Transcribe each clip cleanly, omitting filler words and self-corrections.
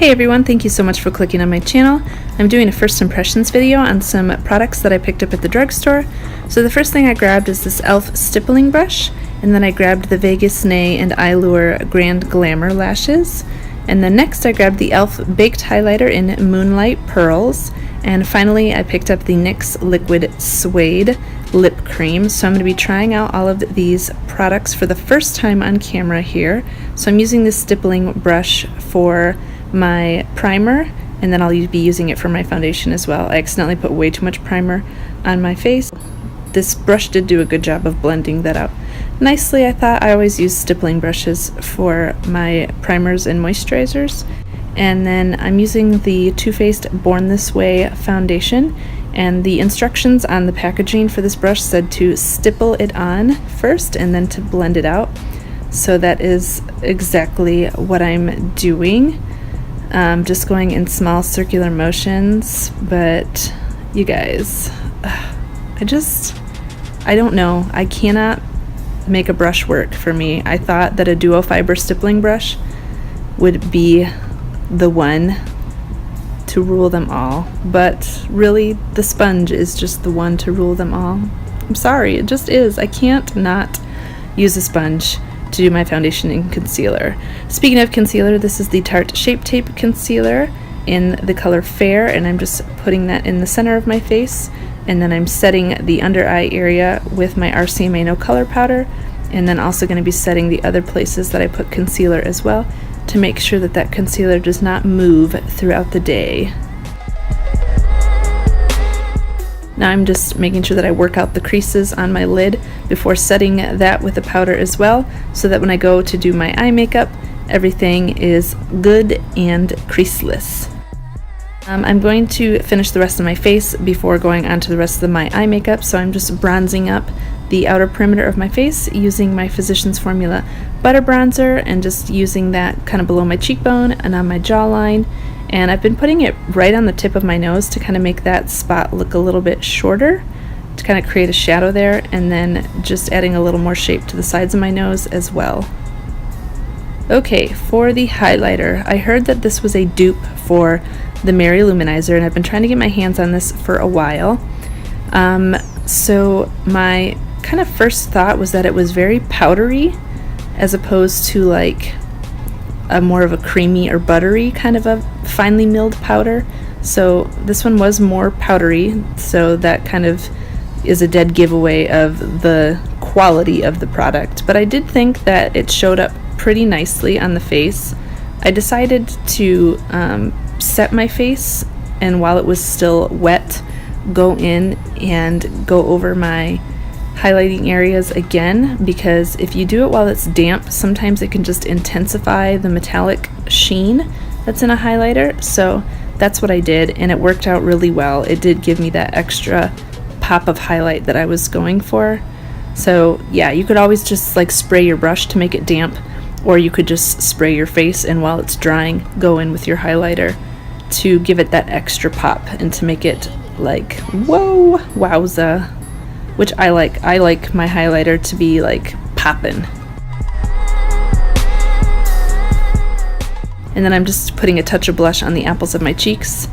Hey everyone, thank you so much for clicking on my channel. I'm doing a first impressions video on some products that I picked up at the drugstore. So the first thing I grabbed is this e.l.f. stippling brush, and then I grabbed the Vegas Nay and Allure Grand Glamour lashes. And then next I grabbed the e.l.f. Baked Highlighter in Moonlight Pearls. And finally I picked up the NYX Liquid Suede Lip Cream. So I'm going to be trying out all of these products for the first time on camera here. So I'm using this stippling brush for my primer, and then I'll be using it for my foundation as well. I accidentally put way too much primer on my face. This brush did do a good job of blending that out nicely, I thought. I always use stippling brushes for my primers and moisturizers. And then I'm using the Too Faced Born This Way foundation, and the instructions on the packaging for this brush said to stipple it on first and then to blend it out. So that is exactly what I'm doing. Just going in small circular motions, but you guys, I don't know. I cannot make a brush work for me. I thought that a duo fiber stippling brush would be the one to rule them all, but really the sponge is just the one to rule them all. I'm sorry, it just is. I can't not use a sponge to do my foundation and concealer. Speaking of concealer, this is the Tarte Shape Tape Concealer in the color Fair, and I'm just putting that in the center of my face, and then I'm setting the under eye area with my RCMA No Color Powder, and then also going to be setting the other places that I put concealer as well to make sure that that concealer does not move throughout the day. Now I'm just making sure that I work out the creases on my lid before setting that with the powder as well, so that when I go to do my eye makeup, everything is good and creaseless. I'm going to finish the rest of my face before going on to the rest of my eye makeup, so I'm just bronzing up the outer perimeter of my face using my Physicians Formula Butter Bronzer, and just using that kind of below my cheekbone and on my jawline. And I've been putting it right on the tip of my nose to kind of make that spot look a little bit shorter, to kind of create a shadow there, and then just adding a little more shape to the sides of my nose as well. Okay, for the highlighter, I heard that this was a dupe for the Mary Luminizer, and I've been trying to get my hands on this for a while. So my kind of first thought was that it was very powdery as opposed to like a more of a creamy or buttery kind of a finely milled powder. So this one was more powdery, so that kind of is a dead giveaway of the quality of the product. But I did think that it showed up pretty nicely on the face. I decided to set my face, and while it was still wet, go in and go over my highlighting areas again, because if you do it while it's damp, sometimes it can just intensify the metallic sheen that's in a highlighter. So that's what I did, and it worked out really well. It did give me that extra pop of highlight that I was going for. So yeah, you could always just like spray your brush to make it damp, or you could just spray your face and while it's drying go in with your highlighter to give it that extra pop and to make it like whoa, wowza. Which I like. I like my highlighter to be like poppin'. And then I'm just putting a touch of blush on the apples of my cheeks.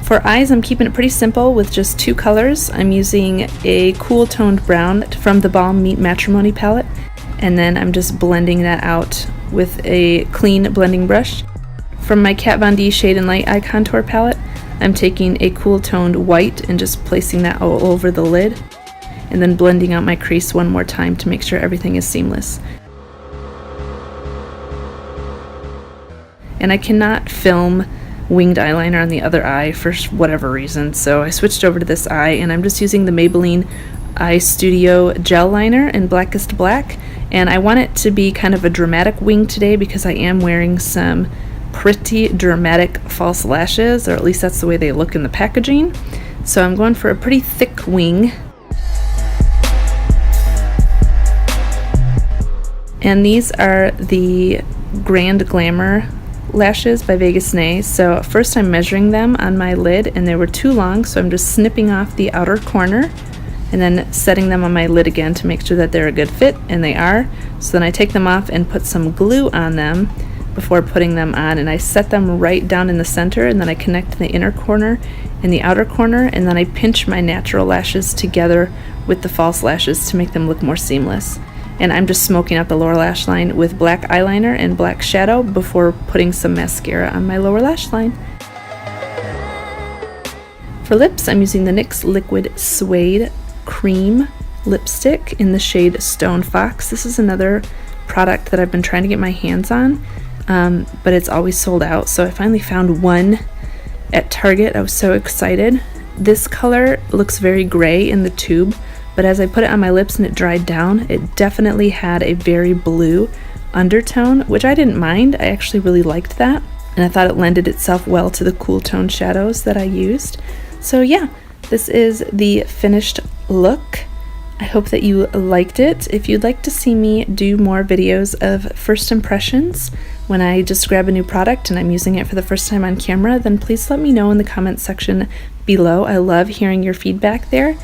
For eyes, I'm keeping it pretty simple with just two colors. I'm using a cool toned brown from the Balm Meet Matrimony palette, and then I'm just blending that out with a clean blending brush. From my Kat Von D Shade and Light Eye Contour palette, I'm taking a cool toned white and just placing that all over the lid, and then blending out my crease one more time to make sure everything is seamless. And I cannot film winged eyeliner on the other eye for whatever reason, so I switched over to this eye, and I'm just using the Maybelline Eye Studio Gel Liner in Blackest Black, and I want it to be kind of a dramatic wing today because I am wearing some pretty dramatic false lashes, or at least that's the way they look in the packaging. So I'm going for a pretty thick wing. And these are the Grand Glamour lashes by Vegas Nay. So first I'm measuring them on my lid, and they were too long, so I'm just snipping off the outer corner and then setting them on my lid again to make sure that they're a good fit, and they are. So then I take them off and put some glue on them before putting them on, and I set them right down in the center, and then I connect the inner corner and the outer corner, and then I pinch my natural lashes together with the false lashes to make them look more seamless. And I'm just smoking out the lower lash line with black eyeliner and black shadow before putting some mascara on my lower lash line. For lips, I'm using the NYX Liquid Suede Cream lipstick in the shade Stone Fox. This is another product that I've been trying to get my hands on, but it's always sold out, so I finally found one at Target. I was so excited. This color looks very gray in the tube, but as I put it on my lips and it dried down, it definitely had a very blue undertone, which I didn't mind. I actually really liked that, and I thought it lended itself well to the cool tone shadows that I used. So yeah, this is the finished look. I hope that you liked it. If you'd like to see me do more videos of first impressions when I just grab a new product and I'm using it for the first time on camera, then please let me know in the comments section below. I love hearing your feedback there.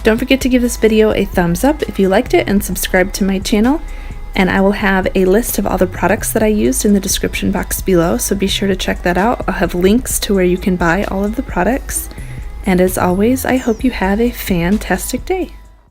Don't forget to give this video a thumbs up if you liked it and subscribe to my channel. And I will have a list of all the products that I used in the description box below, so be sure to check that out. I'll have links to where you can buy all of the products. And as always, I hope you have a fantastic day.